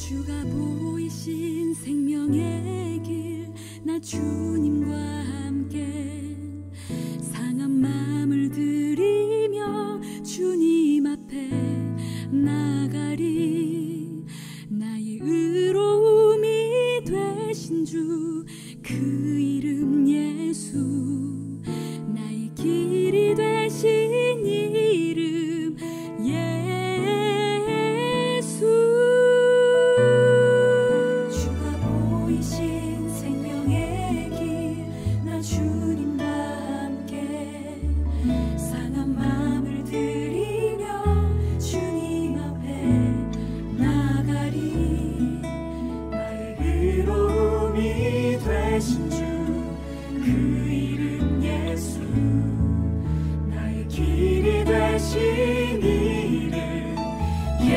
주가 보이신 생명의 길, 나 주님과 함께 상한 마음을 들이며 주님 앞에 나가리. 나의 의로움이 되신 주, 그 이름 예수, 나의 길이 되신 이름 예수. 주가 보이신 생명의 길, 나 주님과 함께 상한 마음을 들이며 주님 앞에 나가리. 나의 의로움이 되신 주, 그 이름 예수, 나의 길이 되신 이름 예수.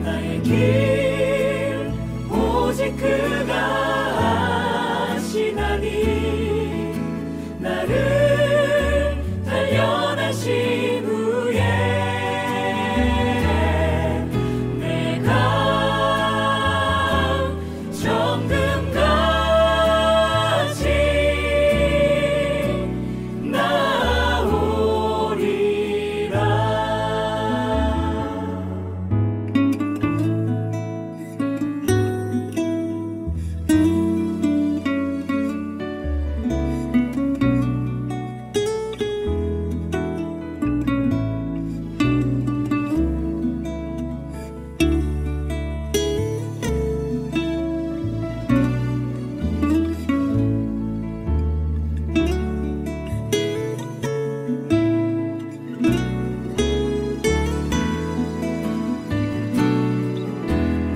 나의 길 오직 그가 아시나니. 나를 단련하신 후에 내가 정금같이 나오리라.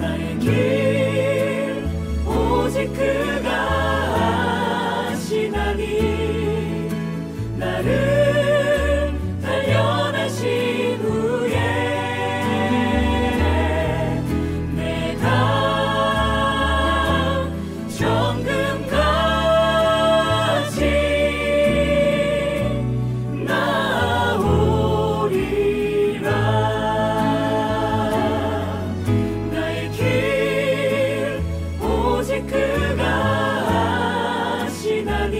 나의 길 오직 그가 아시나니. 나를 단련하신 후에 내가 정금같이 나오리라. 나의 길 오직 그가 아시나니.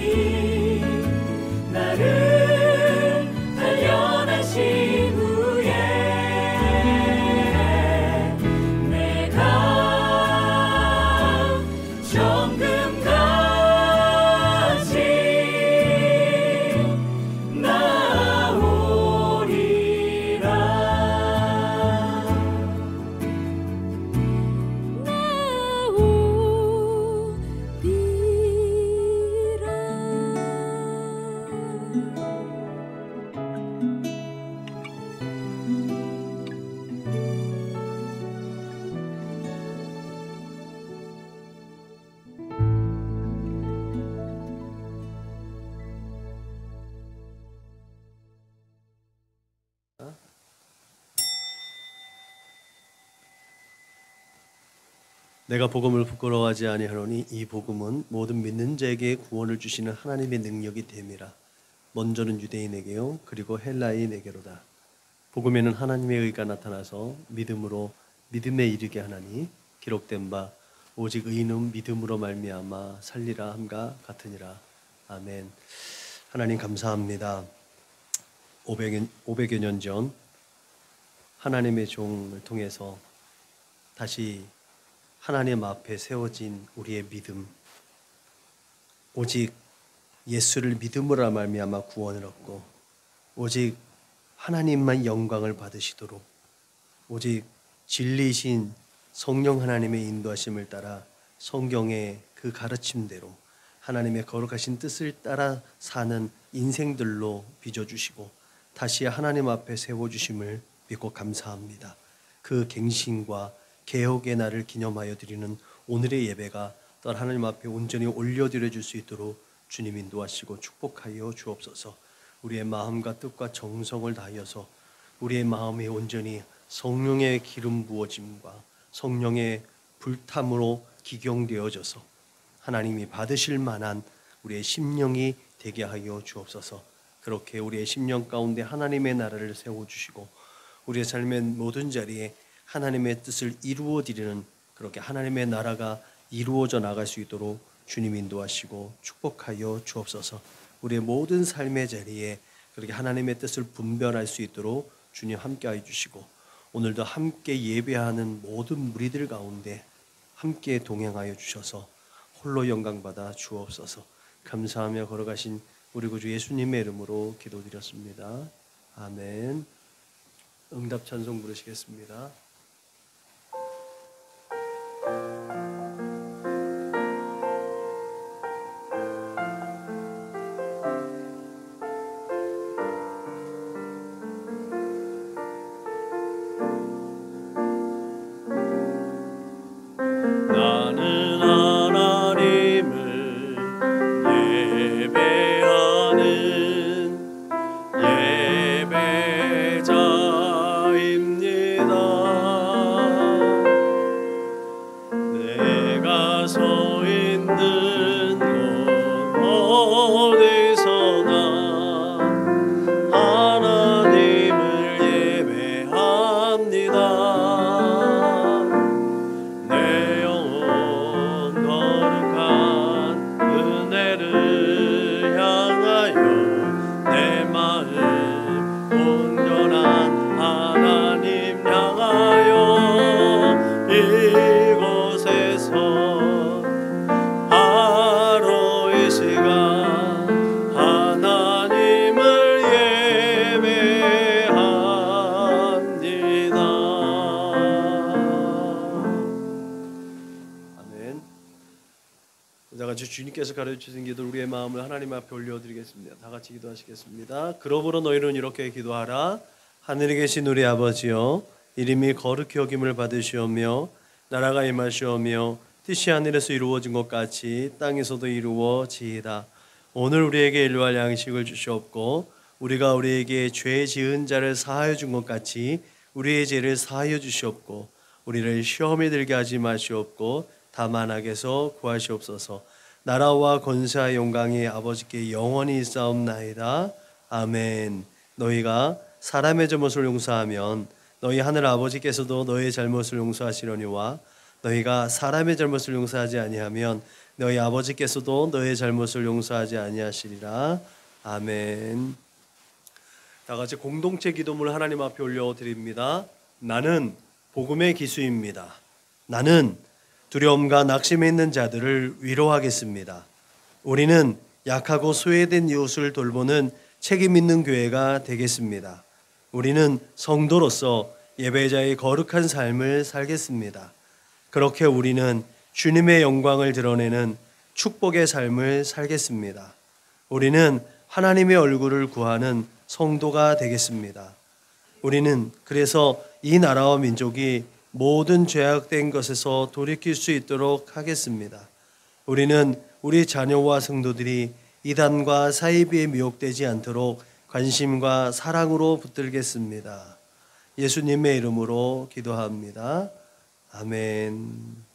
나를 단련하신 후에 내가 정금같이 나오리라. 내가 복음을 부끄러워하지 아니하노니 이 복음은 모든 믿는 자에게 구원을 주시는 하나님의 능력이 됨이라. 먼저는 유대인에게요 그리고 헬라인에게로다. 복음에는 하나님의 의가 나타나서 믿음으로 믿음에 이르게 하나니 기록된 바 오직 의인은 믿음으로 말미암아 살리라 함과 같으니라. 아멘. 하나님 감사합니다. 500여 년 전 하나님의 종을 통해서 다시 하나님 앞에 세워진 우리의 믿음, 오직 예수를 믿음으로 말미암아 구원을 얻고 오직 하나님만 영광을 받으시도록 오직 진리이신 성령 하나님의 인도하심을 따라 성경의 그 가르침대로 하나님의 거룩하신 뜻을 따라 사는 인생들로 빚어주시고 다시 하나님 앞에 세워주심을 믿고 감사합니다. 그 갱신과 개혁의 날을 기념하여 드리는 오늘의 예배가 또한 하나님 앞에 온전히 올려드려 줄 수 있도록 주님 인도하시고 축복하여 주옵소서. 우리의 마음과 뜻과 정성을 다하여서 우리의 마음이 온전히 성령의 기름 부어짐과 성령의 불탐으로 기경되어져서 하나님이 받으실 만한 우리의 심령이 되게 하여 주옵소서. 그렇게 우리의 심령 가운데 하나님의 나라를 세워주시고 우리의 삶의 모든 자리에 하나님의 뜻을 이루어 드리는 그렇게 하나님의 나라가 이루어져 나갈 수 있도록 주님 인도하시고 축복하여 주옵소서. 우리의 모든 삶의 자리에 그렇게 하나님의 뜻을 분별할 수 있도록 주님 함께하여 주시고 오늘도 함께 예배하는 모든 무리들 가운데 함께 동행하여 주셔서 홀로 영광받아 주옵소서. 감사하며 걸어가신 우리 구주 예수님의 이름으로 기도드렸습니다. 아멘. 응답 찬송 부르시겠습니다. 주님께서 가르쳐주신 기도 우리의 마음을 하나님 앞에 올려드리겠습니다. 다 같이 기도하시겠습니다. 그러므로 너희는 이렇게 기도하라. 하늘에 계신 우리 아버지여, 이름이 거룩히 여김을 받으시오며 나라가 임하시오며 뜻이 하늘에서 이루어진 것 같이 땅에서도 이루어지이다. 오늘 우리에게 일용할 양식을 주시옵고 우리가 우리에게 죄 지은 자를 사하여 준 것 같이 우리의 죄를 사하여 주시옵고 우리를 시험에 들게 하지 마시옵고 다만 악에서 구하시옵소서. 나라와 권세와 영광이 아버지께 영원히 있사옵나이다. 아멘. 너희가 사람의 잘못을 용서하면 너희 하늘 아버지께서도 너희의 잘못을 용서하시려니와 너희가 사람의 잘못을 용서하지 아니하면 너희 아버지께서도 너희의 잘못을 용서하지 아니하시리라. 아멘. 다 같이 공동체 기도문을 하나님 앞에 올려드립니다. 나는 복음의 기수입니다. 나는 두려움과 낙심에 있는 자들을 위로하겠습니다. 우리는 약하고 소외된 이웃을 돌보는 책임 있는 교회가 되겠습니다. 우리는 성도로서 예배자의 거룩한 삶을 살겠습니다. 그렇게 우리는 주님의 영광을 드러내는 축복의 삶을 살겠습니다. 우리는 하나님의 얼굴을 구하는 성도가 되겠습니다. 우리는 그래서 이 나라와 민족이 모든 죄악된 것에서 돌이킬 수 있도록 하겠습니다. 우리는 우리 자녀와 성도들이 이단과 사이비에 미혹되지 않도록 관심과 사랑으로 붙들겠습니다. 예수님의 이름으로 기도합니다. 아멘.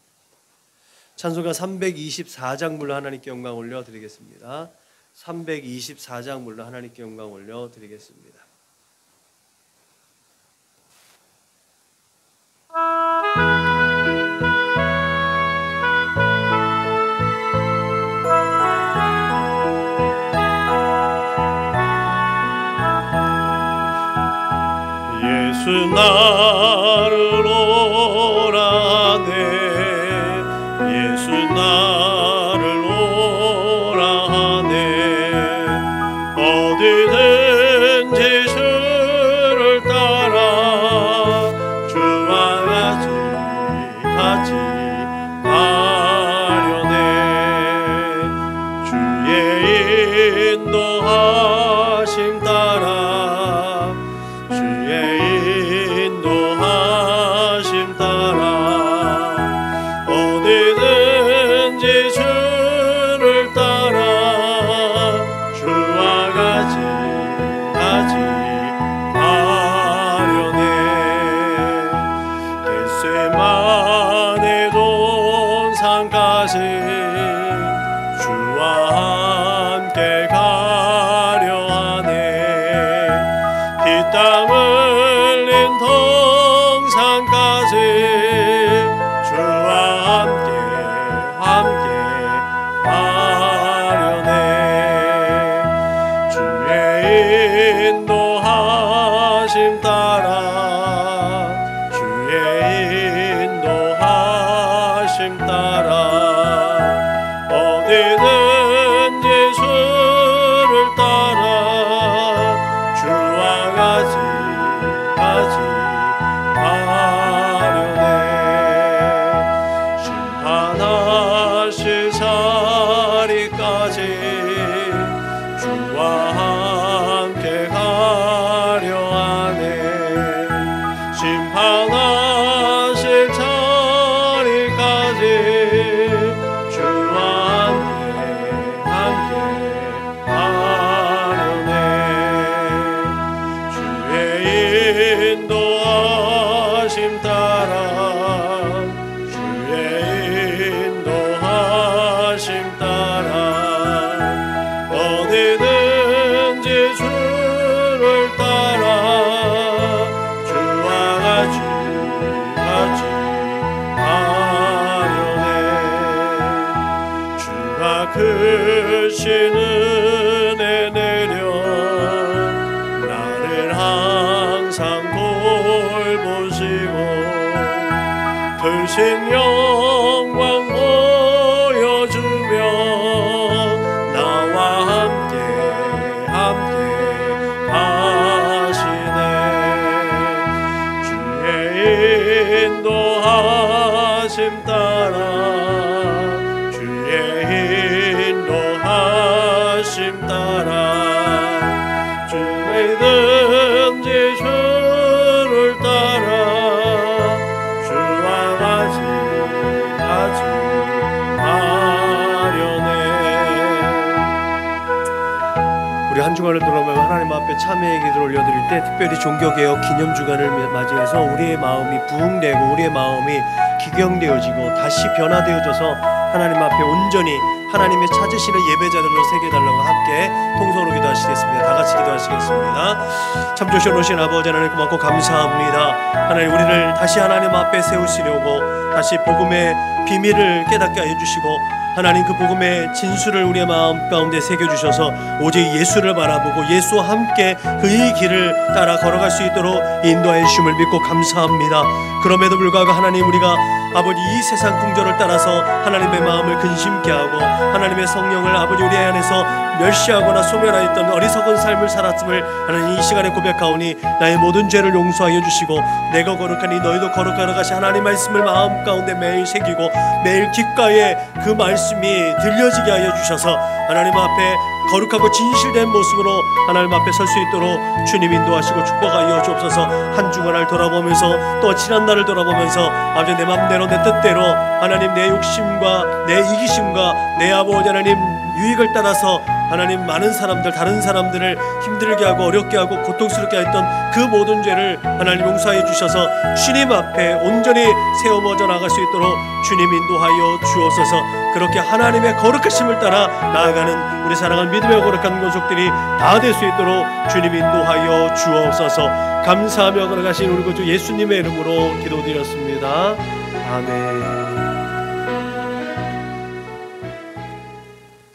찬송가 324장 불러 하나님께 영광 올려드리겠습니다. 324장 불러 하나님께 영광 올려드리겠습니다. 예수 나를 오라네 예수 나를 오라네 어디든지 주를 따라 주와 같이 가려네 주의 인도하심 따라 주의 인도하심 동산까지 주와 함께 하려네. 주의 인도하심 따라 주의 인도하심 따라 어디든지 주를 따라 주와 같이 하려네. 심판하실 자리까지 주와 함께 가려 하네. 심판하실 자리까지 주와 함께 하려네. 주의 인도하심 따라 주의 인도하심 따라 어디든지 주를 따라 주와 같이 하려네. 주가 크신 은혜 내려 나를 항상 돌보시고 크신 영광 보여주며 나와 함께 하시네. 주의 인도하심 따라 주의 인도하심 따라 주의든지 주를 따라 주와 같이 하려네. 우리 한 주간을 돌아보면 하나님 앞에 참회의 기도를 올려드릴 때 특별히 종교개혁 기념주간을 맞이해서 우리의 마음이 부흥되고 우리의 마음이 기경되어지고 다시 변화되어져서 하나님 앞에 온전히 하나님의 찾으시는 예배자들로 새겨달라고 함께 통성으로 기도하시겠습니다. 다 같이 기도하시겠습니다. 참 좋으신 아버지 하나님 고맙고 감사합니다. 하나님 우리를 다시 하나님 앞에 세우시려고 다시 복음의 비밀을 깨닫게 해주시고 하나님 그 복음의 진수를 우리의 마음 가운데 새겨주셔서 오직 예수를 바라보고 예수와 함께 그의 길을 따라 걸어갈 수 있도록 인도하여 주심을 믿고 감사합니다. 그럼에도 불구하고 하나님 우리가 아버지 이 세상 풍조를 따라서 하나님의 마음을 근심케 하고 하나님의 성령을 아버지 우리 안에서 멸시하거나 소멸하였던 어리석은 삶을 살았음을 하나님 이 시간에 고백하오니 나의 모든 죄를 용서하여 주시고 내가 거룩하니 너희도 거룩하라 하신 하나님 말씀을 마음 가운데 매일 새기고 매일 귓가에 그 말씀이 들려지게 하여 주셔서 하나님 앞에 거룩하고 진실된 모습으로 하나님 앞에 설 수 있도록 주님 인도하시고 축복하여 주옵소서. 한 주간을 돌아보면서 또 지난 날을 돌아보면서 아버지 내 맘대로 내 뜻대로 하나님 내 욕심과 내 이기심과 내 아버지 하나님 유익을 따라서 하나님 많은 사람들 다른 사람들을 힘들게 하고 어렵게 하고 고통스럽게 했던 그 모든 죄를 하나님 용서해 주셔서 주님 앞에 온전히 세워져 나갈 수 있도록 주님 인도하여 주옵소서. 그렇게 하나님의 거룩하심을 따라 나아가는 우리 사랑하는 믿음의 거룩한 권속들이 다 될 수 있도록 주님 인도하여 주옵소서. 감사하며 걸어가신 우리 구주 예수님의 이름으로 기도드렸습니다. 아멘.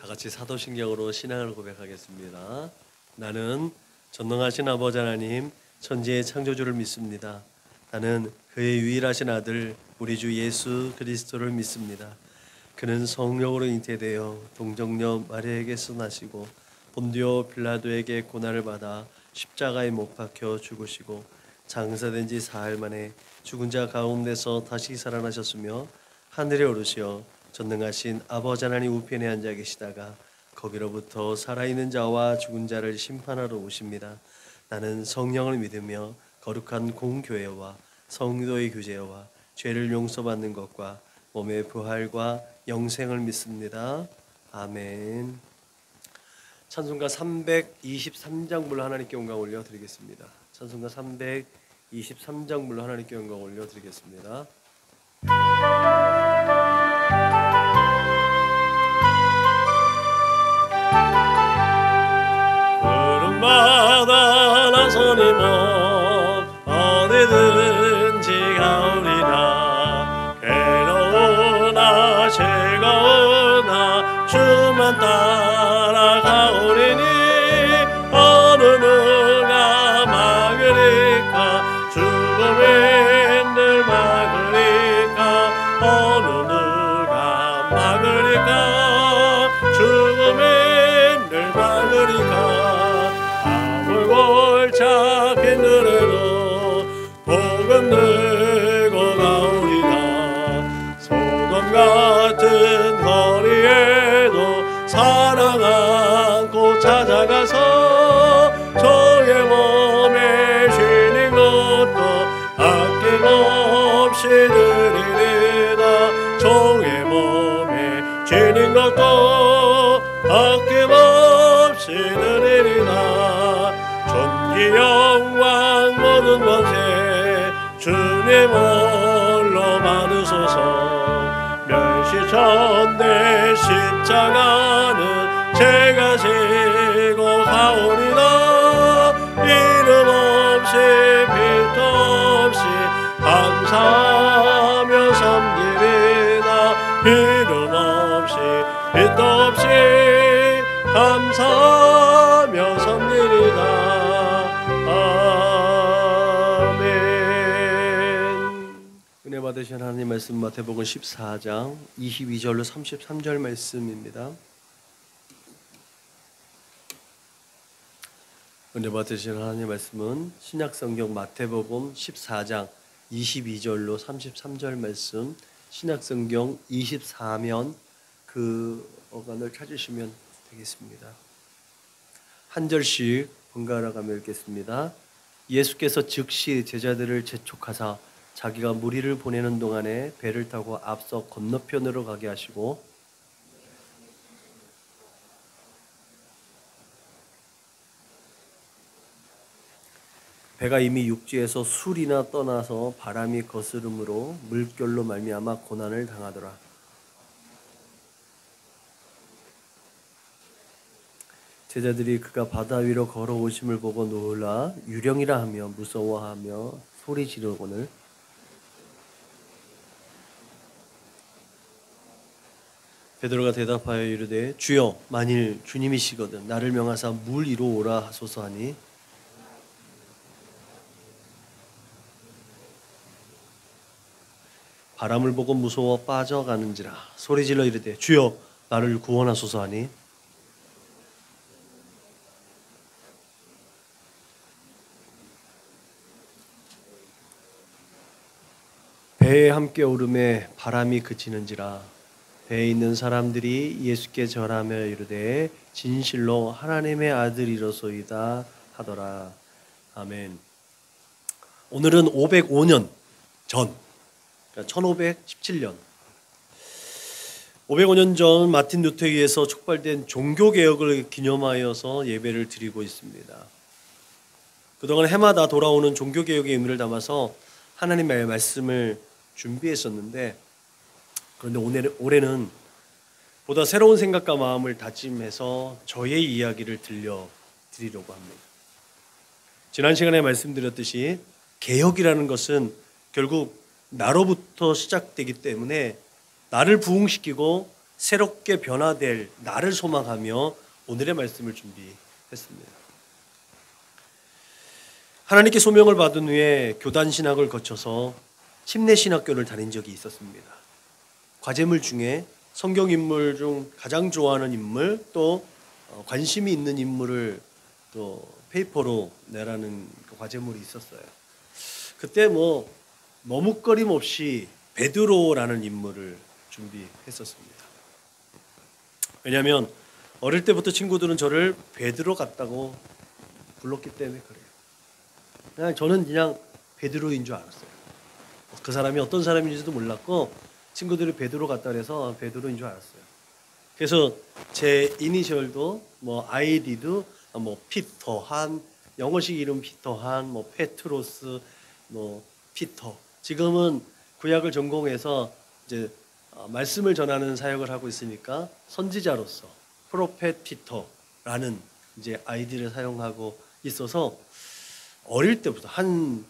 같이 사도신경으로 신앙을 고백하겠습니다. 나는 전능하신 아버지 하나님 천지의 창조주를 믿습니다. 나는 그의 유일하신 아들 우리 주 예수 그리스도를 믿습니다. 그는 성령으로 잉태되어 동정녀 마리아에게서 나시고 본디오 빌라도에게 고난을 받아 십자가에 못 박혀 죽으시고 장사된 지 사흘 만에 죽은 자 가운데서 다시 살아나셨으며 하늘에 오르시어 전능하신 아버지 하나님 우편에 앉아 계시다가 거기로부터 살아있는 자와 죽은 자를 심판하러 오십니다. 나는 성령을 믿으며 거룩한 공교회와 성도의 교제와 죄를 용서받는 것과 몸의 부활과 영생을 믿습니다. 아멘. 찬송가 323장 불러 하나님께 영광 올려드리겠습니다. 찬송가 323장 불러 하나님께 영광 올려드리겠습니다. 푸른바다 나서니 어디든 나만 따라가오리니 어느 누가 막으리까 죽음이 늘 막으리까 어느 누가 막으리까 죽음이 늘 막으리까 아물골 잡힌 들에도 복음 들고 가오리라 소돔 같은 거리에도 사랑 안고 찾아가서 저의 몸에 쉬는 것도 아낌없이 드리리다 종의 몸에 쉬는 것도 아낌없이 드리리다 존귀 영광 모든 권세 주님 홀로 받으소서 멸시전대 십자가는 제가 지고 가오리라 이름 없이 필도 없이 감사하며 섬기리라 이름 없이 필도 없이 감사하며 섬기리라 은혜 받으신 하나님 말씀 마태복음 14장 22절로 33절 말씀입니다. 은혜 받으신 하나님 말씀은 신약성경 마태복음 14장 22절로 33절 말씀, 신약성경 24면 그 어간을 찾으시면 되겠습니다. 한 절씩 번갈아 가며 읽겠습니다. 예수께서 즉시 제자들을 재촉하사 자기가 무리를 보내는 동안에 배를 타고 앞서 건너편으로 가게 하시고 배가 이미 육지에서 술이나 떠나서 바람이 거스름으로 물결로 말미암아 고난을 당하더라. 제자들이 그가 바다 위로 걸어오심을 보고 놀라 유령이라 하며 무서워하며 소리 지르거늘 베드로가 대답하여 이르되 주여 만일 주님이시거든 나를 명하사 물 위로 오라 하소서 하니 바람을 보고 무서워 빠져가는지라 소리질러 이르되 주여 나를 구원하소서 하니 배에 함께 오름에 바람이 그치는지라 배에 있는 사람들이 예수께 절하며 이르되 진실로 하나님의 아들이로소이다 하더라. 아멘. 오늘은 505년 전, 그러니까 1517년 505년 전 마틴 루터에 의해서 촉발된 종교개혁을 기념하여서 예배를 드리고 있습니다. 그동안 해마다 돌아오는 종교개혁의 의미를 담아서 하나님의 말씀을 준비했었는데 그런데 올해는 보다 새로운 생각과 마음을 다짐해서 저의 이야기를 들려드리려고 합니다. 지난 시간에 말씀드렸듯이 개혁이라는 것은 결국 나로부터 시작되기 때문에 나를 부흥시키고 새롭게 변화될 나를 소망하며 오늘의 말씀을 준비했습니다. 하나님께 소명을 받은 후에 교단신학을 거쳐서 침례신학교를 다닌 적이 있었습니다. 과제물 중에 성경 인물 중 가장 좋아하는 인물 또 관심이 있는 인물을 또 페이퍼로 내라는 과제물이 있었어요. 그때 머뭇거림 없이 베드로라는 인물을 준비했었습니다. 왜냐하면 어릴 때부터 친구들은 저를 베드로 같다고 불렀기 때문에 그래요. 저는 그냥 베드로인 줄 알았어요. 그 사람이 어떤 사람인지도 몰랐고 친구들이 베드로 같다 그래서 베드로인 줄 알았어요. 그래서 제 이니셜도 아이디도 피터 한, 영어식 이름 피터 한, 페트로스, 피터. 지금은 구약을 전공해서 이제 말씀을 전하는 사역을 하고 있으니까 선지자로서 프로페트 피터라는 이제 아이디를 사용하고 있어서 어릴 때부터 한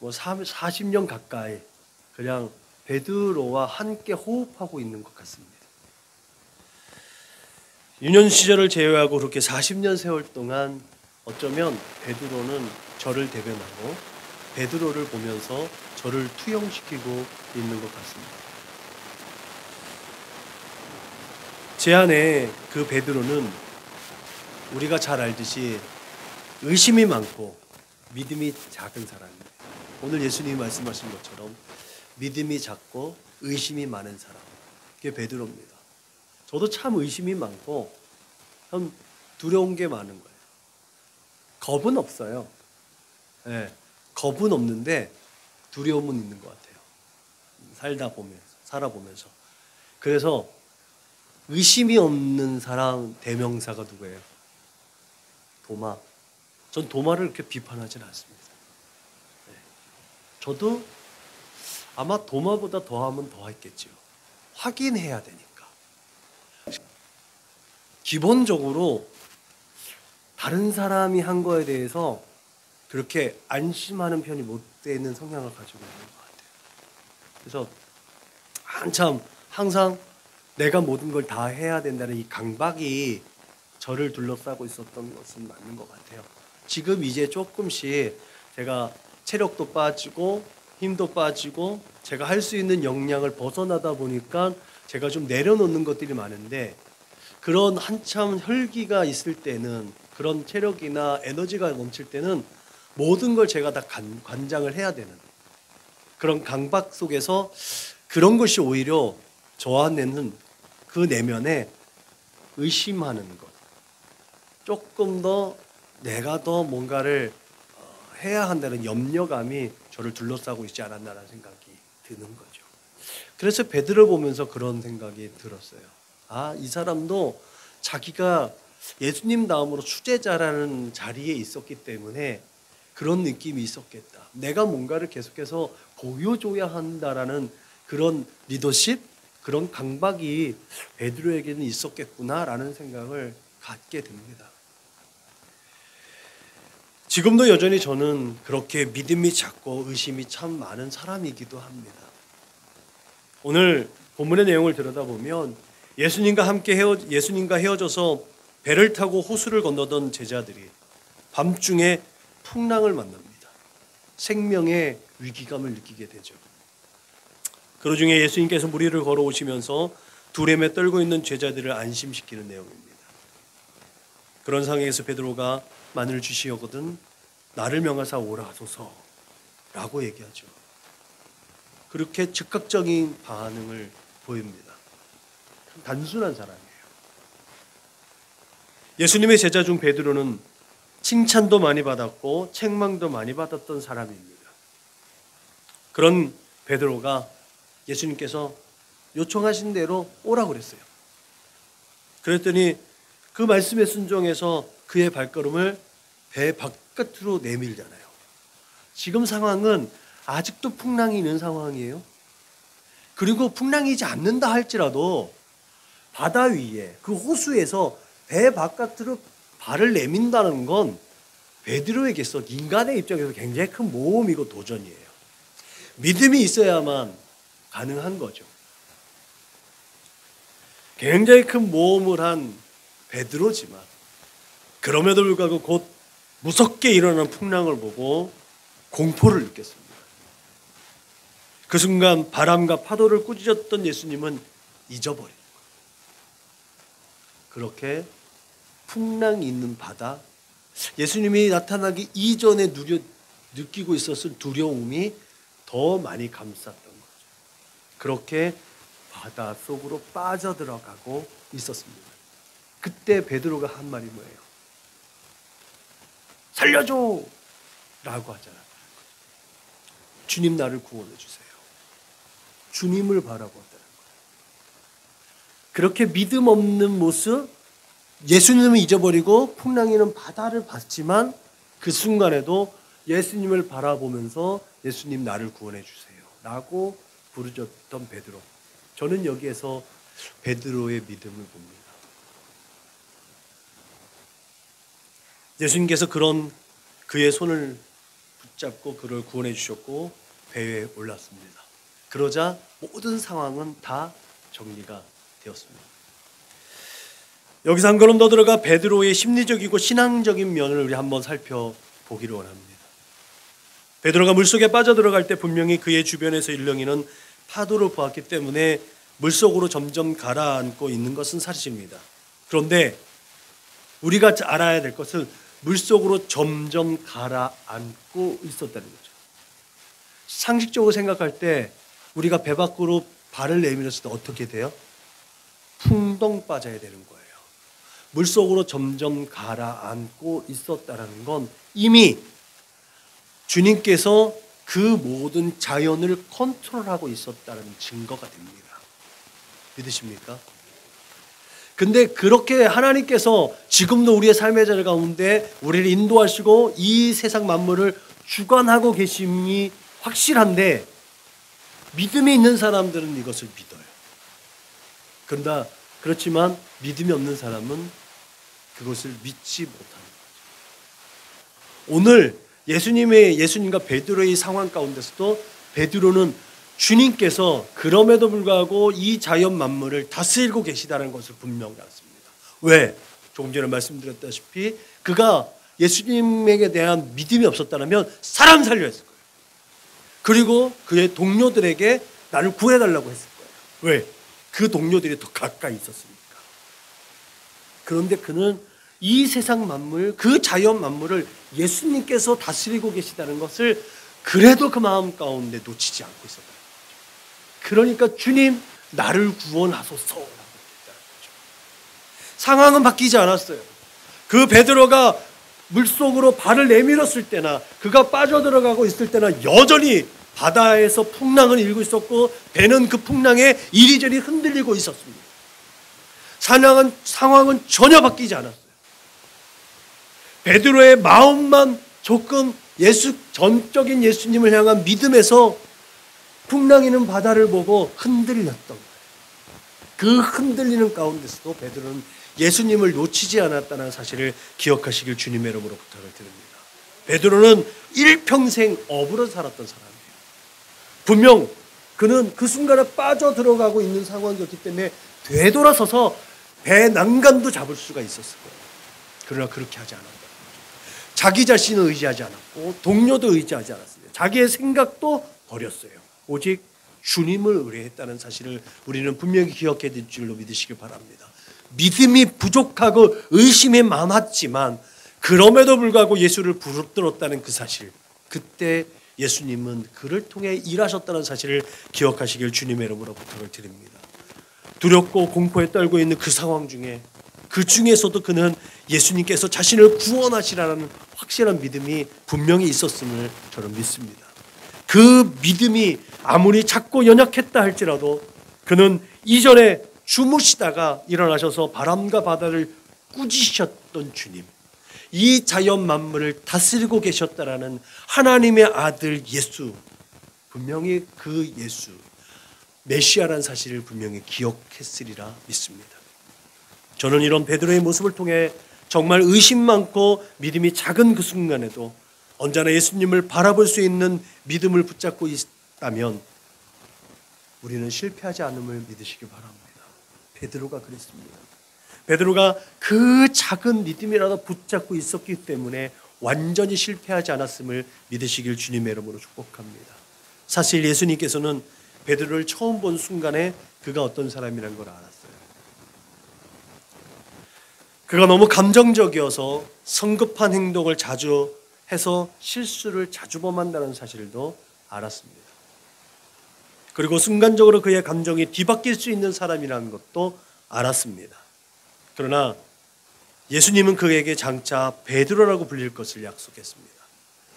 40년 가까이 그냥 베드로와 함께 호흡하고 있는 것 같습니다. 유년 시절을 제외하고 그렇게 40년 세월 동안 어쩌면 베드로는 저를 대변하고 베드로를 보면서 저를 투영시키고 있는 것 같습니다. 제 안에 그 베드로는 우리가 잘 알듯이 의심이 많고 믿음이 작은 사람입니다. 오늘 예수님이 말씀하신 것처럼 믿음이 작고 의심이 많은 사람, 그게 베드로입니다. 저도 참 의심이 많고 참 두려운 게 많은 거예요. 겁은 없어요. 네, 겁은 없는데 두려움은 있는 것 같아요. 살아보면서. 그래서 의심이 없는 사람 대명사가 누구예요? 도마. 전 도마를 그렇게 비판하지는 않습니다. 네. 저도 아마 도마보다 더하면 더했겠지요. 확인해야 되니까. 기본적으로 다른 사람이 한 거에 대해서 그렇게 안심하는 편이 못 되는 성향을 가지고 있는 것 같아요. 그래서 한참 항상 내가 모든 걸 다 해야 된다는 이 강박이 저를 둘러싸고 있었던 것은 맞는 것 같아요. 지금 이제 조금씩 제가 체력도 빠지고 힘도 빠지고 제가 할 수 있는 역량을 벗어나다 보니까 제가 좀 내려놓는 것들이 많은데, 그런 한참 혈기가 있을 때는, 그런 체력이나 에너지가 넘칠 때는 모든 걸 제가 다 관장을 해야 되는 그런 강박 속에서 그런 것이 오히려 저 안에는 그 내면에 의심하는 것, 조금 더 내가 더 뭔가를 해야 한다는 염려감이 저를 둘러싸고 있지 않았나라는 생각이 드는 거죠. 그래서 베드로를 보면서 그런 생각이 들었어요. 아, 이 사람도 자기가 예수님 다음으로 수제자라는 자리에 있었기 때문에 그런 느낌이 있었겠다. 내가 뭔가를 계속해서 보여줘야 한다라는 그런 리더십, 그런 강박이 베드로에게는 있었겠구나라는 생각을 갖게 됩니다. 지금도 여전히 저는 그렇게 믿음이 작고 의심이 참 많은 사람이기도 합니다. 오늘 본문의 내용을 들여다보면 예수님과 헤어져서 배를 타고 호수를 건너던 제자들이 밤중에 풍랑을 만납니다. 생명의 위기감을 느끼게 되죠. 그 중에 예수님께서 물 위를 걸어오시면서 두려움에 떨고 있는 제자들을 안심시키는 내용입니다. 그런 상황에서 베드로가 만일 주시오거든 나를 명하사 오라 하소서라고 얘기하죠. 그렇게 즉각적인 반응을 보입니다. 단순한 사람이에요. 예수님의 제자 중 베드로는 칭찬도 많이 받았고 책망도 많이 받았던 사람입니다. 그런 베드로가 예수님께서 요청하신 대로 오라고 그랬어요. 그랬더니 그 말씀에 순종해서 그의 발걸음을 배 바깥으로 내밀잖아요. 지금 상황은 아직도 풍랑이 있는 상황이에요. 그리고 풍랑이지 않는다 할지라도 바다 위에 그 호수에서 배 바깥으로 발을 내민다는 건 베드로에게서 인간의 입장에서 굉장히 큰 모험이고 도전이에요. 믿음이 있어야만 가능한 거죠. 굉장히 큰 모험을 한 베드로지만 그럼에도 불구하고 곧 무섭게 일어나는 풍랑을 보고 공포를 느꼈습니다. 그 순간 바람과 파도를 꾸짖었던 예수님은 잊어버린 거예요. 그렇게 풍랑이 있는 바다, 예수님이 나타나기 이전에 느끼고 있었을 두려움이 더 많이 감쌌던 거죠. 그렇게 바다 속으로 빠져들어가고 있었습니다. 그때 베드로가 한 말이 뭐예요? 살려줘! 라고 하잖아요. 주님 나를 구원해 주세요. 주님을 바라보았다는 거예요. 그렇게 믿음 없는 모습, 예수님을 잊어버리고 풍랑이는 바다를 봤지만 그 순간에도 예수님을 바라보면서 예수님 나를 구원해 주세요 라고 부르짖던 베드로. 저는 여기에서 베드로의 믿음을 봅니다. 예수님께서 그의 손을 붙잡고 그를 구원해 주셨고 배에 올랐습니다. 그러자 모든 상황은 다 정리가 되었습니다. 여기서 한 걸음 더 들어가 베드로의 심리적이고 신앙적인 면을 우리 한번 살펴보기를 원합니다. 베드로가 물속에 빠져들어갈 때 분명히 그의 주변에서 일렁이는 파도를 보았기 때문에 물속으로 점점 가라앉고 있는 것은 사실입니다. 그런데 우리가 알아야 될 것은 물속으로 점점 가라앉고 있었다는 거죠. 상식적으로 생각할 때 우리가 배 밖으로 발을 내밀었을 때 어떻게 돼요? 풍덩 빠져야 되는 거예요. 물속으로 점점 가라앉고 있었다는 건 이미 주님께서 그 모든 자연을 컨트롤하고 있었다는 증거가 됩니다. 믿으십니까? 근데 그렇게 하나님께서 지금도 우리의 삶의 자리 가운데 우리를 인도하시고 이 세상 만물을 주관하고 계심이 확실한데 믿음이 있는 사람들은 이것을 믿어요. 그러나 그렇지만 믿음이 없는 사람은 그것을 믿지 못하는 거죠. 오늘 예수님과 베드로의 상황 가운데서도 베드로는 주님께서 그럼에도 불구하고 이 자연 만물을 다스리고 계시다는 것을 분명히 알았습니다. 왜? 조금 전에 말씀드렸다시피 그가 예수님에게 대한 믿음이 없었다면 사람 살려 했을 거예요. 그리고 그의 동료들에게 나를 구해달라고 했을 거예요. 왜? 그 동료들이 더 가까이 있었으니까. 그런데 그는 이 세상 만물, 그 자연 만물을 예수님께서 다스리고 계시다는 것을 그래도 그 마음 가운데 놓치지 않고 있었다. 그러니까 주님 나를 구원하소서라고 했다는 거죠. 상황은 바뀌지 않았어요. 그 베드로가 물속으로 발을 내밀었을 때나 그가 빠져들어가고 있을 때나 여전히 바다에서 풍랑을 일고 있었고 배는 그 풍랑에 이리저리 흔들리고 있었습니다. 상황은 전혀 바뀌지 않았어요. 베드로의 마음만 조금 전적인 예수님을 향한 믿음에서 풍랑이는 바다를 보고 흔들렸던 거예요. 그 흔들리는 가운데서도 베드로는 예수님을 놓치지 않았다는 사실을 기억하시길 주님의 이름으로 부탁을 드립니다. 베드로는 일평생 어부로 살았던 사람이에요. 분명 그는 그 순간에 빠져들어가고 있는 상황이었기 때문에 되돌아서서 배 난간도 잡을 수가 있었을 거예요. 그러나 그렇게 하지 않았다. 자기 자신을 의지하지 않았고 동료도 의지하지 않았습니다. 자기의 생각도 버렸어요. 오직 주님을 의뢰했다는 사실을 우리는 분명히 기억해야 될 줄로 믿으시길 바랍니다. 믿음이 부족하고 의심이 많았지만 그럼에도 불구하고 예수를 붙들었다는 그 사실, 그때 예수님은 그를 통해 일하셨다는 사실을 기억하시길 주님의 이름으로 부탁을 드립니다. 두렵고 공포에 떨고 있는 그 상황 중에 그 중에서도 그는 예수님께서 자신을 구원하시라는 확실한 믿음이 분명히 있었음을 저는 믿습니다. 그 믿음이 아무리 작고 연약했다 할지라도 그는 이전에 주무시다가 일어나셔서 바람과 바다를 꾸짖으셨던 주님, 이 자연 만물을 다스리고 계셨다라는 하나님의 아들 예수, 분명히 그 예수 메시아라는 사실을 분명히 기억했으리라 믿습니다. 저는 이런 베드로의 모습을 통해 정말 의심 많고 믿음이 작은 그 순간에도 언제나 예수님을 바라볼 수 있는 믿음을 붙잡고 있다면 우리는 실패하지 않음을 믿으시기 바랍니다. 베드로가 그랬습니다. 베드로가 그 작은 믿음이라도 붙잡고 있었기 때문에 완전히 실패하지 않았음을 믿으시길 주님의 이름으로 축복합니다. 사실 예수님께서는 베드로를 처음 본 순간에 그가 어떤 사람이라는 걸 알았어요. 그가 너무 감정적이어서 성급한 행동을 자주 해서 실수를 자주 범한다는 사실도 알았습니다. 그리고 순간적으로 그의 감정이 뒤바뀔 수 있는 사람이라는 것도 알았습니다. 그러나 예수님은 그에게 장차 베드로라고 불릴 것을 약속했습니다.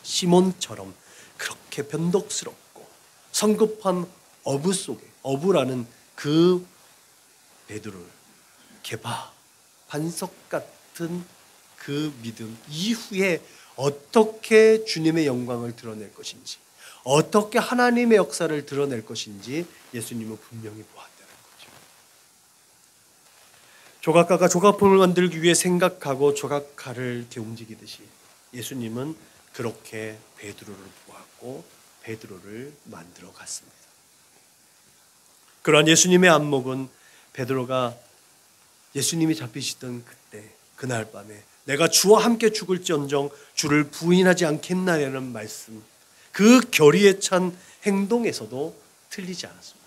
시몬처럼 그렇게 변덕스럽고 성급한 어부 속에, 어부라는 그 베드로를 개바, 반석 같은 그 믿음 이후에 어떻게 주님의 영광을 드러낼 것인지, 어떻게 하나님의 역사를 드러낼 것인지 예수님은 분명히 보았다는 거죠. 조각가가 조각품을 만들기 위해 생각하고 조각칼을 이렇게 움직이듯이 예수님은 그렇게 베드로를 보았고 베드로를 만들어 갔습니다. 그러한 예수님의 안목은 베드로가 예수님이 잡히시던 그때 그날 밤에 내가 주와 함께 죽을지언정 주를 부인하지 않겠나라는 말씀, 그 결의에 찬 행동에서도 틀리지 않았습니다.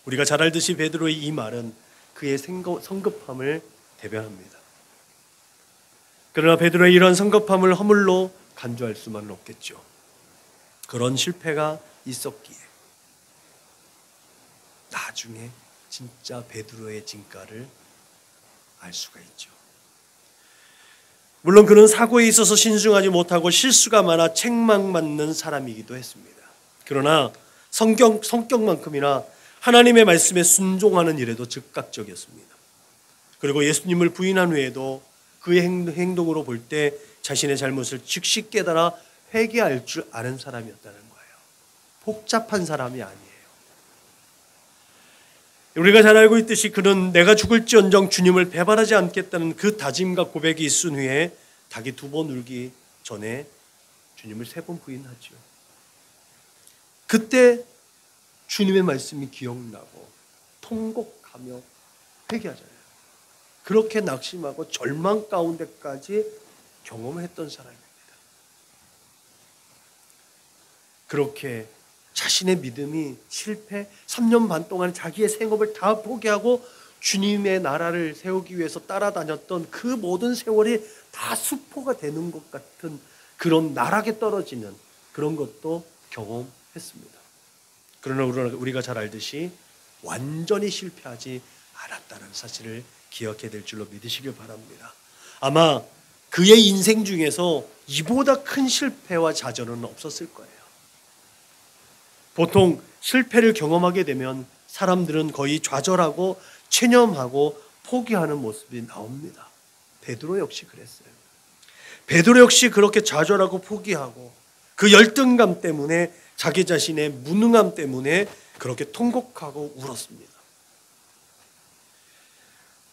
우리가 잘 알듯이 베드로의 이 말은 그의 성급함을 대변합니다. 그러나 베드로의 이런 성급함을 허물로 간주할 수만은 없겠죠. 그런 실패가 있었기에 나중에 진짜 베드로의 진가를 알 수가 있죠. 물론 그는 사고에 있어서 신중하지 못하고 실수가 많아 책망받는 사람이기도 했습니다. 그러나 성격만큼이나 하나님의 말씀에 순종하는 일에도 즉각적이었습니다. 그리고 예수님을 부인한 후에도 그의 행동으로 볼 때 자신의 잘못을 즉시 깨달아 회개할 줄 아는 사람이었다는 거예요. 복잡한 사람이 아니에요. 우리가 잘 알고 있듯이 그는 내가 죽을지언정 주님을 배반하지 않겠다는 그 다짐과 고백이 있은 후에 닭이 2번 울기 전에 주님을 3번 부인하죠. 그때 주님의 말씀이 기억나고 통곡하며 회개하잖아요. 그렇게 낙심하고 절망 가운데까지 경험했던 사람입니다. 그렇게 자신의 믿음이 실패, 3년 반 동안 자기의 생업을 다 포기하고 주님의 나라를 세우기 위해서 따라다녔던 그 모든 세월이 다 수포가 되는 것 같은 그런 나락에 떨어지는 그런 것도 경험했습니다. 그러나 우리가 잘 알듯이 완전히 실패하지 않았다는 사실을 기억해야 될 줄로 믿으시길 바랍니다. 아마 그의 인생 중에서 이보다 큰 실패와 좌절은 없었을 거예요. 보통 실패를 경험하게 되면 사람들은 거의 좌절하고 체념하고 포기하는 모습이 나옵니다. 베드로 역시 그랬어요. 베드로 역시 그렇게 좌절하고 포기하고 그 열등감 때문에 자기 자신의 무능함 때문에 그렇게 통곡하고 울었습니다.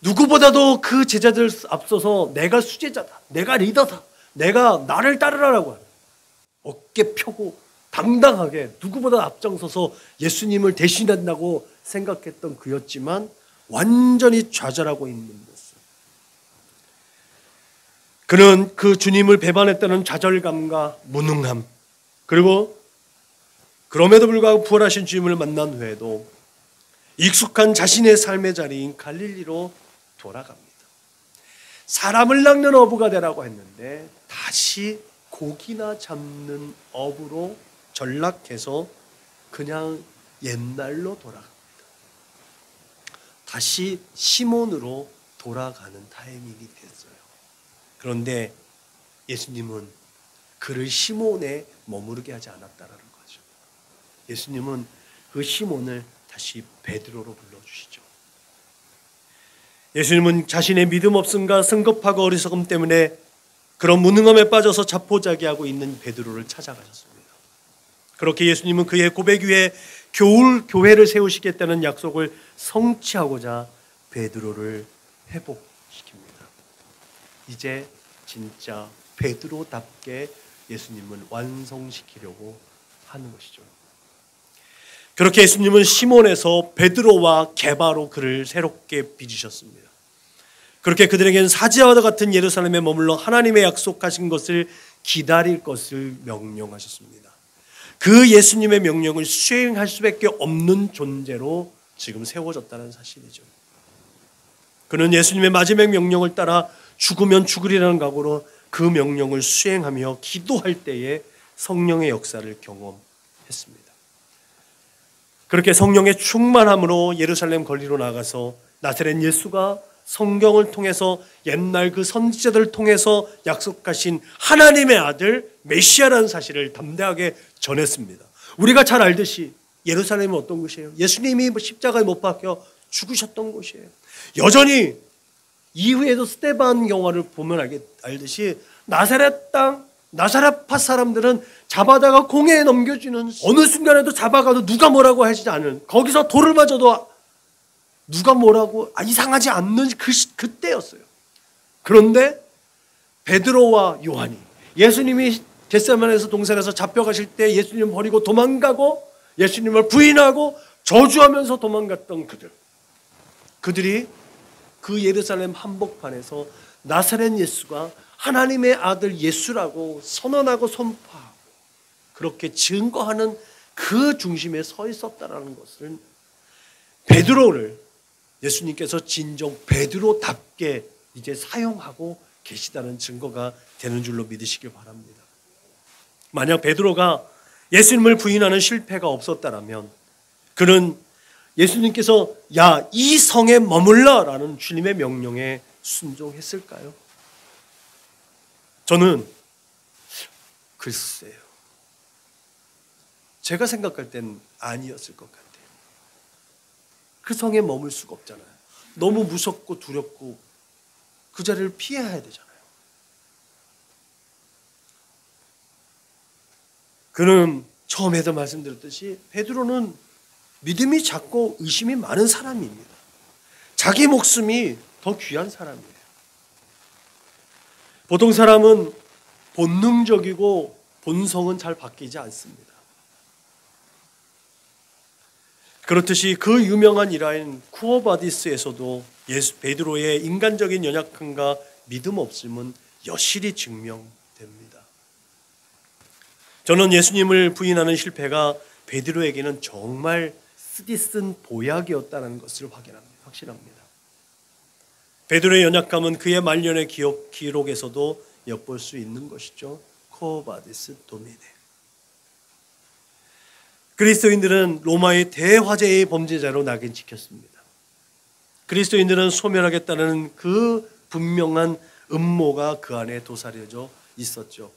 누구보다도 그 제자들 앞서서 내가 수제자다, 내가 리더다, 내가 나를 따르라고 하는 어깨 펴고 당당하게 누구보다 앞장서서 예수님을 대신한다고 생각했던 그였지만 완전히 좌절하고 있는 모습. 그는 그 주님을 배반했다는 좌절감과 무능함, 그리고 그럼에도 불구하고 부활하신 주님을 만난 후에도 익숙한 자신의 삶의 자리인 갈릴리로 돌아갑니다. 사람을 낚는 어부가 되라고 했는데 다시 고기나 잡는 어부로 전락해서 그냥 옛날로 돌아갑니다. 다시 시몬으로 돌아가는 타이밍이 됐어요. 그런데 예수님은 그를 시몬에 머무르게 하지 않았다라는 거죠. 예수님은 그 시몬을 다시 베드로로 불러주시죠. 예수님은 자신의 믿음 없음과 성급하고 어리석음 때문에 그런 무능함에 빠져서 자포자기하고 있는 베드로를 찾아가셨습니다. 그렇게 예수님은 그의 고백 위에 겨울 교회를 세우시겠다는 약속을 성취하고자 베드로를 회복시킵니다. 이제 진짜 베드로답게 예수님은 완성시키려고 하는 것이죠. 그렇게 예수님은 시몬에서 베드로와 게바로 그를 새롭게 빚으셨습니다. 그렇게 그들에게는 사지와 같은 예루살렘에 머물러 하나님의 약속하신 것을 기다릴 것을 명령하셨습니다. 그 예수님의 명령을 수행할 수밖에 없는 존재로 지금 세워졌다는 사실이죠. 그는 예수님의 마지막 명령을 따라 죽으면 죽으리라는 각오로 그 명령을 수행하며 기도할 때에 성령의 역사를 경험했습니다. 그렇게 성령의 충만함으로 예루살렘 거리로 나가서 나사렛 예수가 성경을 통해서 옛날 그 선지자들을 통해서 약속하신 하나님의 아들 메시아라는 사실을 담대하게 전했습니다. 우리가 잘 알듯이 예루살렘이 어떤 곳이에요? 예수님이 십자가에 못 박혀 죽으셨던 곳이에요. 여전히 이후에도 스데반 영화를 보면 알듯이 나사렛 땅, 나사렛파 사람들은 잡아다가 공회에 넘겨주는, 어느 순간에도 잡아가도 누가 뭐라고 하지 않은, 거기서 돌을 맞아도 누가 뭐라고 이상하지 않는 그때였어요. 그런데 베드로와 요한이 예수님이 겟세마네에서 동산에서 잡혀가실 때 예수님을 버리고 도망가고 예수님을 부인하고 저주하면서 도망갔던 그들이 그 예루살렘 한복판에서 나사렛 예수가 하나님의 아들 예수라고 선언하고 선포하고 그렇게 증거하는 그 중심에 서 있었다라는 것을 베드로를 예수님께서 진정 베드로답게 이제 사용하고 계시다는 증거가 되는 줄로 믿으시길 바랍니다. 만약 베드로가 예수님을 부인하는 실패가 없었다면 그는 예수님께서 야, 이 성에 머물러라는 주님의 명령에 순종했을까요? 저는 글쎄요. 제가 생각할 땐 아니었을 것 같아요. 그 성에 머물 수가 없잖아요. 너무 무섭고 두렵고 그 자리를 피해야 되잖아요. 그는 처음에도 말씀드렸듯이 베드로는 믿음이 작고 의심이 많은 사람입니다. 자기 목숨이 더 귀한 사람이에요. 보통 사람은 본능적이고 본성은 잘 바뀌지 않습니다. 그렇듯이 그 유명한 일화인 쿠어바디스에서도 베드로의 인간적인 연약함과 믿음 없음은 여실히 증명됩니다. 저는 예수님을 부인하는 실패가 베드로에게는 정말 쓰디쓴 보약이었다는 것을 확신합니다. 베드로의 연약함은 그의 말년의 기록에서도 엿볼 수 있는 것이죠. 쿠어바디스 도미네. 그리스도인들은 로마의 대화재의 범죄자로 낙인 찍혔습니다. 그리스도인들은 소멸하겠다는 그 분명한 음모가 그 안에 도사려져 있었죠.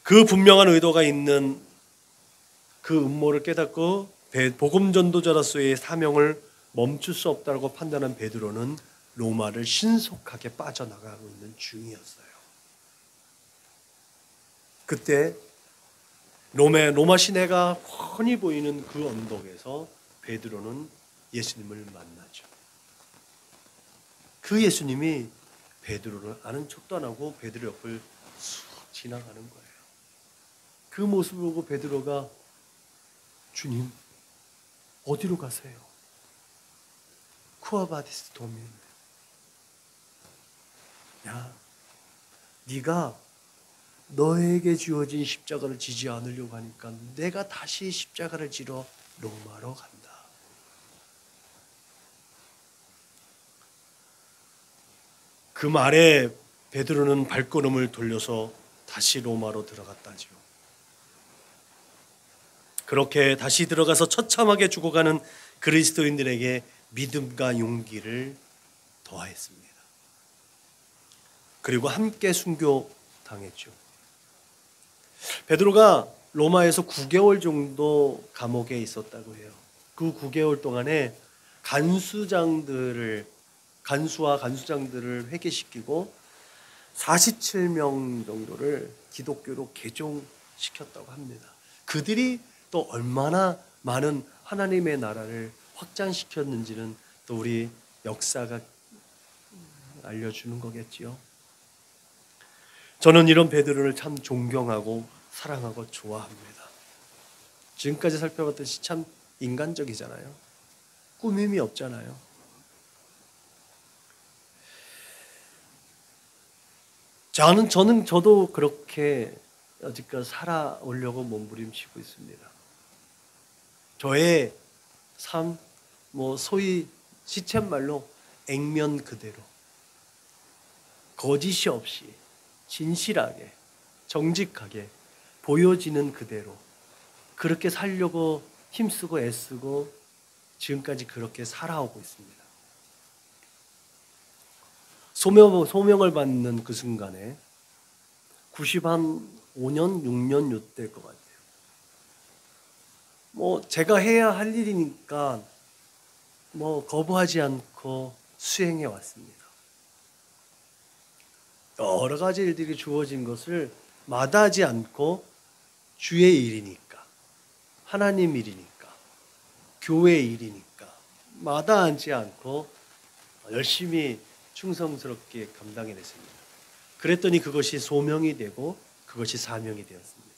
그 분명한 의도가 있는 그 음모를 깨닫고 복음 전도자로서의 사명을 멈출 수 없다고 판단한 베드로는 로마를 신속하게 빠져나가고 있는 중이었어요. 그때 로마 시내가 훤히 보이는 그 언덕에서 베드로는 예수님을 만나죠. 그 예수님이 베드로를 아는 척도 안 하고 베드로 옆을 쑥 지나가는 거예요. 그 모습을 보고 베드로가 주님 어디로 가세요? 쿠아바디스 도민. 야, 네가 너에게 주어진 십자가를 지지 않으려고 하니까 내가 다시 십자가를 지러 로마로 간다. 그 말에 베드로는 발걸음을 돌려서 다시 로마로 들어갔다지요. 그렇게 다시 들어가서 처참하게 죽어가는 그리스도인들에게 믿음과 용기를 더하였습니다. 그리고 함께 순교당했죠. 베드로가 로마에서 9개월 정도 감옥에 있었다고 해요. 그 9개월 동안에 간수와 간수장들을 회개시키고 47명 정도를 기독교로 개종시켰다고 합니다. 그들이 또 얼마나 많은 하나님의 나라를 확장시켰는지는 또 우리 역사가 알려주는 거겠지요. 저는 이런 베드로를 참 존경하고 사랑하고 좋아합니다. 지금까지 살펴봤듯이 참 인간적이잖아요. 꾸밈이 없잖아요. 저도 그렇게 여지껏 살아오려고 몸부림치고 있습니다. 저의 삶, 소위 시쳇말로 액면 그대로 거짓이 없이 진실하게 정직하게 보여지는 그대로 그렇게 살려고 힘쓰고 애쓰고 지금까지 그렇게 살아오고 있습니다. 소명을 받는 그 순간에 95년, 6년 요때일 것 같아요. 제가 해야 할 일이니까 거부하지 않고 수행해 왔습니다. 여러 가지 일들이 주어진 것을 마다하지 않고 주의 일이니까, 하나님 일이니까, 교회 일이니까 마다하지 않고 열심히 충성스럽게 감당해냈습니다. 그랬더니 그것이 소명이 되고 그것이 사명이 되었습니다.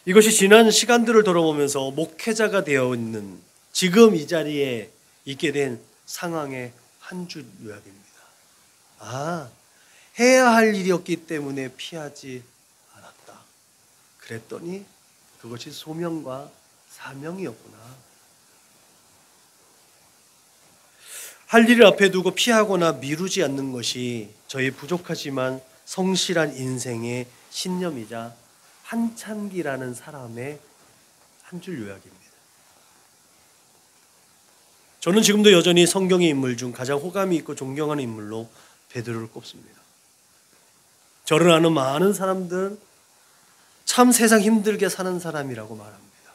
이것이 지난 시간들을 돌아보면서 목회자가 되어 있는 지금 이 자리에 있게 된 상황의 한 줄 요약입니다. 해야 할 일이었기 때문에 피하지 않았다. 그랬더니 그것이 소명과 사명이었구나. 할 일을 앞에 두고 피하거나 미루지 않는 것이 저희 부족하지만 성실한 인생의 신념이자 한참기라는 사람의 한 줄 요약입니다. 저는 지금도 여전히 성경의 인물 중 가장 호감이 있고 존경하는 인물로 베드로를 꼽습니다. 저를 아는 많은 사람들 참 세상 힘들게 사는 사람이라고 말합니다.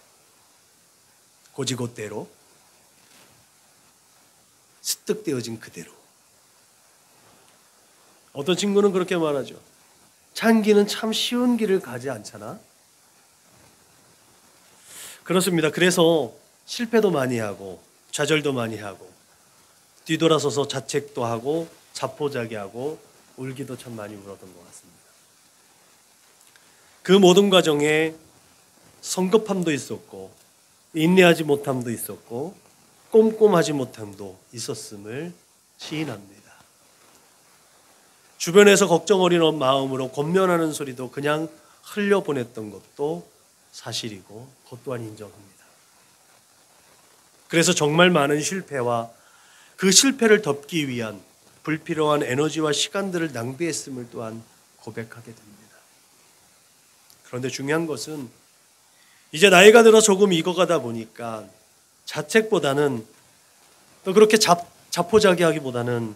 고지곳대로 습득되어진 그대로. 어떤 친구는 그렇게 말하죠. 찬기는 참 쉬운 길을 가지 않잖아. 그렇습니다. 그래서 실패도 많이 하고 좌절도 많이 하고 뒤돌아서서 자책도 하고 자포자기하고 울기도 참 많이 울었던 것 같습니다. 그 모든 과정에 성급함도 있었고 인내하지 못함도 있었고 꼼꼼하지 못함도 있었음을 시인합니다. 주변에서 걱정 어린 마음으로 권면하는 소리도 그냥 흘려보냈던 것도 사실이고 그것 또한 인정합니다. 그래서 정말 많은 실패와 그 실패를 덮기 위한 불필요한 에너지와 시간들을 낭비했음을 또한 고백하게 됩니다. 그런데 중요한 것은 이제 나이가 들어 조금 익어가다 보니까 자책보다는 또 그렇게 자포자기하기보다는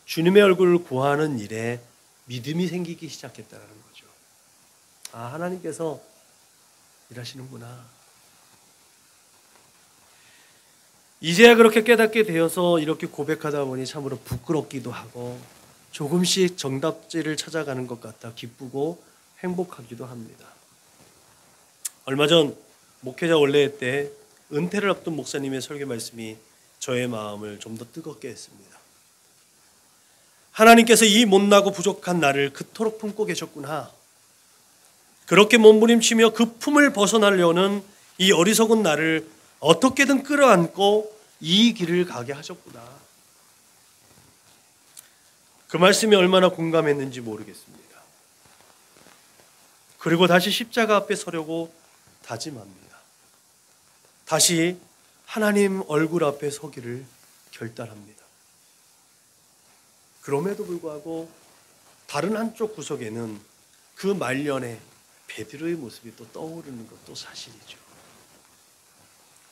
주님의 얼굴을 구하는 일에 믿음이 생기기 시작했다는 거죠. 하나님께서 일하시는구나. 이제야 그렇게 깨닫게 되어서 이렇게 고백하다 보니 참으로 부끄럽기도 하고 조금씩 정답지를 찾아가는 것 같아 기쁘고 행복하기도 합니다. 얼마 전 목회자 원례회 때 은퇴를 앞둔 목사님의 설교 말씀이 저의 마음을 좀 더 뜨겁게 했습니다. 하나님께서 이 못나고 부족한 나를 그토록 품고 계셨구나. 그렇게 몸부림치며 그 품을 벗어나려는 이 어리석은 나를 어떻게든 끌어안고 이 길을 가게 하셨구나. 그 말씀이 얼마나 공감했는지 모르겠습니다. 그리고 다시 십자가 앞에 서려고 다짐합니다. 다시 하나님 얼굴 앞에 서기를 결단합니다. 그럼에도 불구하고 다른 한쪽 구석에는 그 말년에 베드로의 모습이 또 떠오르는 것도 사실이죠.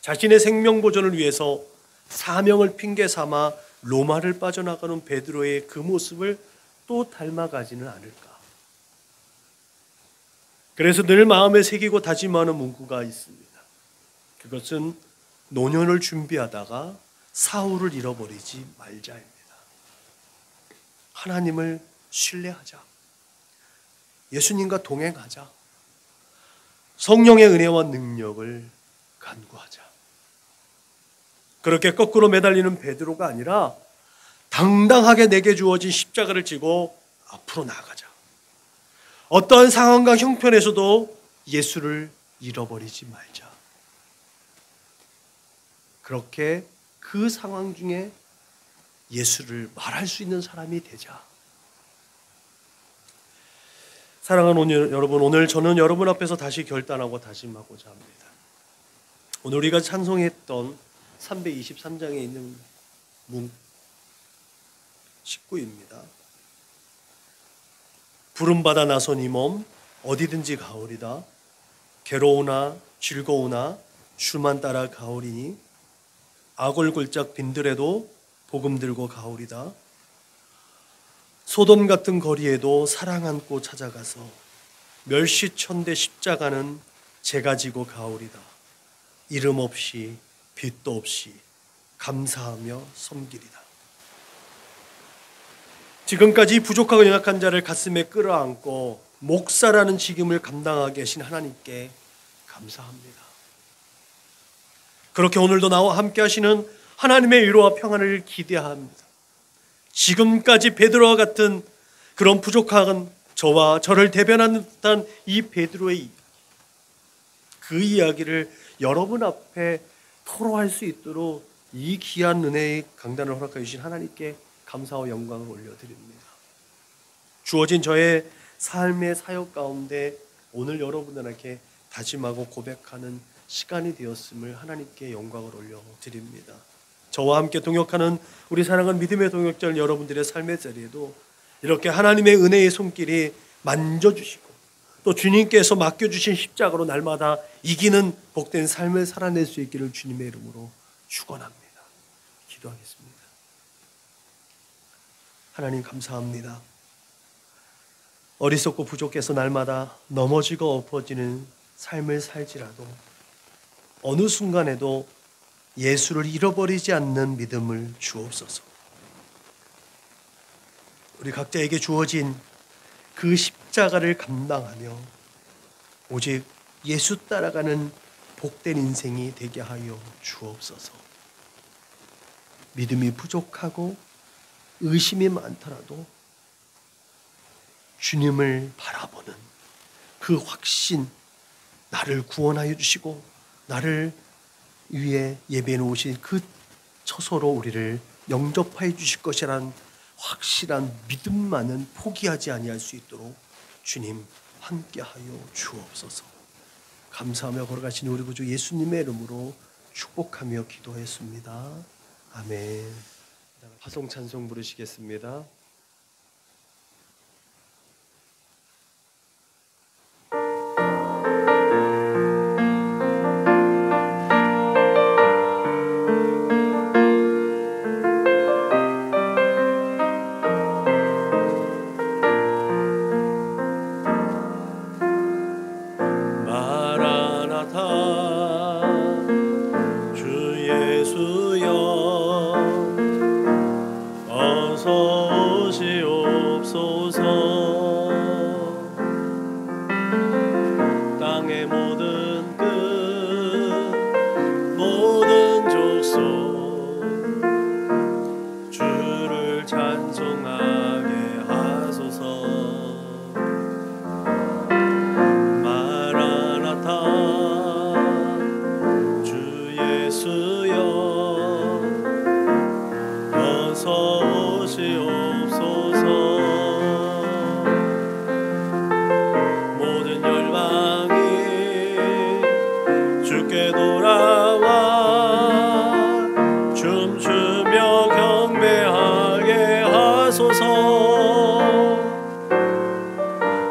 자신의 생명 보존을 위해서 사명을 핑계 삼아 로마를 빠져나가는 베드로의 그 모습을 또 닮아가지는 않을까. 그래서 늘 마음에 새기고 다짐하는 문구가 있습니다. 그것은 노년을 준비하다가 사후를 잃어버리지 말자입니다. 하나님을 신뢰하자. 예수님과 동행하자. 성령의 은혜와 능력을 간구하자. 그렇게 거꾸로 매달리는 베드로가 아니라 당당하게 내게 주어진 십자가를 지고 앞으로 나아가자. 어떠한 상황과 형편에서도 예수를 잃어버리지 말자. 그렇게 그 상황 중에 예수를 말할 수 있는 사람이 되자. 사랑하는 여러분, 오늘 저는 여러분 앞에서 다시 결단하고 다짐하고자 합니다. 오늘 우리가 찬송했던 323장에 있는 문 19입니다. 부름받아 나선 이 몸 어디든지 가오리다. 괴로우나 즐거우나 주만 따라 가오리니 아골골짝 빈들에도 복음 들고 가오리다. 소돔 같은 거리에도 사랑 안고 찾아가서 멸시천대 십자가는 제가 지고 가오리다. 이름 없이 빛도 없이 감사하며 섬기리다. 지금까지 부족하고 연약한 자를 가슴에 끌어안고 목사라는 직임을 감당하게 하신 하나님께 감사합니다. 그렇게 오늘도 나와 함께 하시는 하나님의 위로와 평안을 기대합니다. 지금까지 베드로와 같은 그런 부족한 저와 저를 대변하는 듯한 이 베드로의 그 이야기를 여러분 앞에 토로할 수 있도록 이 귀한 은혜의 강단을 허락해 주신 하나님께 감사와 영광을 올려드립니다. 주어진 저의 삶의 사역 가운데 오늘 여러분들에게 다짐하고 고백하는 시간이 되었음을 하나님께 영광을 올려드립니다. 저와 함께 동역하는 우리 사랑하는 믿음의 동역자 여러분들의 삶의 자리에도 이렇게 하나님의 은혜의 손길이 만져주시고 또 주님께서 맡겨주신 십자가로 날마다 이기는 복된 삶을 살아낼 수 있기를 주님의 이름으로 축원합니다. 기도하겠습니다. 하나님 감사합니다. 어리석고 부족해서 날마다 넘어지고 엎어지는 삶을 살지라도 어느 순간에도 예수를 잃어버리지 않는 믿음을 주옵소서. 우리 각자에게 주어진 그 십자가를 감당하며 오직 예수 따라가는 복된 인생이 되게 하여 주옵소서. 믿음이 부족하고 의심이 많더라도 주님을 바라보는 그 확신, 나를 구원하여 주시고 나를 위해 예배해 놓으신 그 처소로 우리를 영접하여 주실 것이란 확실한 믿음만은 포기하지 아니할 수 있도록 주님 함께하여 주옵소서. 감사하며 걸어가신 우리 구주 예수님의 이름으로 축복하며 기도했습니다. 아멘. 화성 찬송 부르시겠습니다.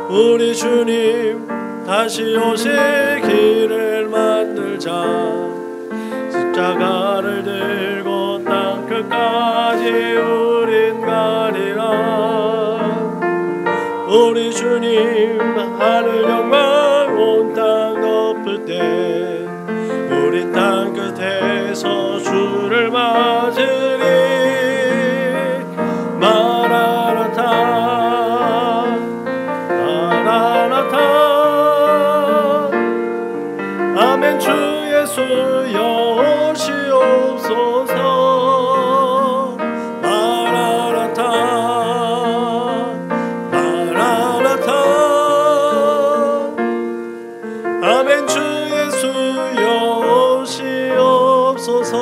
우리 주님 다시 오실 길을 만들자. 십자가를 들고 땅 끝까지 우린 가리라. 우리 주님 하늘 영광 온 땅 덮을 때 우리 땅 끝에서 주를 맞으리. 아멘. 주 예수여 오시옵소서. 마라나타 마라나타. 아멘. 주 예수여 오시옵소서.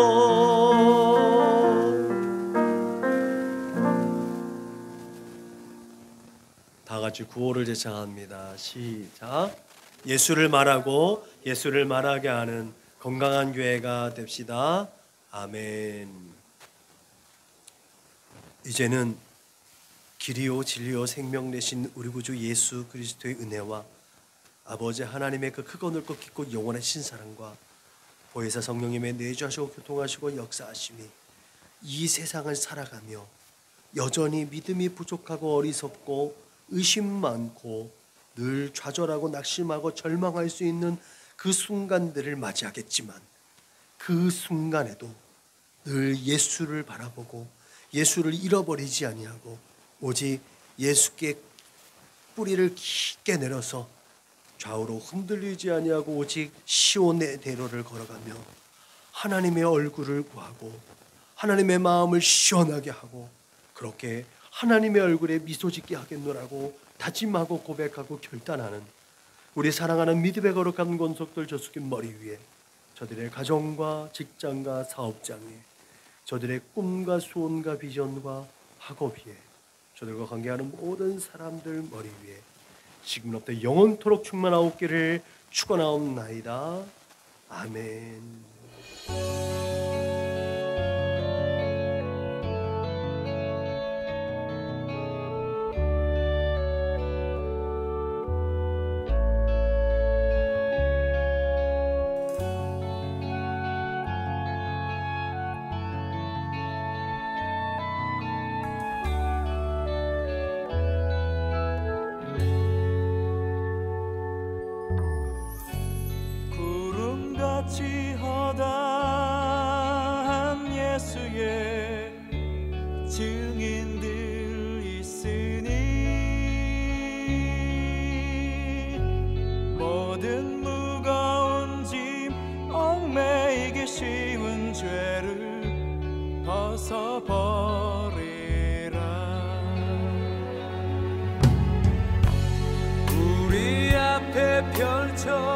다 같이 구호를 제창합니다. 시작. 예수를 말하고 예수를 말하게 하는 건강한 교회가 됩시다. 아멘. 이제는 길이요 진리요 생명 되신 우리 구주 예수 그리스도의 은혜와 아버지 하나님의 그 크고 넓고 깊고 영원한 신사랑과 보혜사 성령님의 내주하시고 교통하시고 역사하심이 이 세상을 살아가며 여전히 믿음이 부족하고 어리석고 의심 많고 늘 좌절하고 낙심하고 절망할 수 있는 그 순간들을 맞이하겠지만 그 순간에도 늘 예수를 바라보고 예수를 잃어버리지 아니하고 오직 예수께 뿌리를 깊게 내려서 좌우로 흔들리지 아니하고 오직 시온의 대로를 걸어가며 하나님의 얼굴을 구하고 하나님의 마음을 시원하게 하고 그렇게 하나님의 얼굴에 미소 짓게 하겠노라고 다짐하고 고백하고 결단하는 우리 사랑하는 믿음의 거룩한 권속들 저수긴 머리 위에 저들의 가정과 직장과 사업장에, 저들의 꿈과 소원과 비전과 학업 위에, 저들과 관계하는 모든 사람들 머리 위에 지금부터 영원토록 충만하옵기를 축원하옵나이다. 아멘. 구름같이 허다한 예수의 증인들 있으니 모든 무거운 짐 얽매이기 쉬운 죄를 벗어버리라. 우리 앞에 펼쳐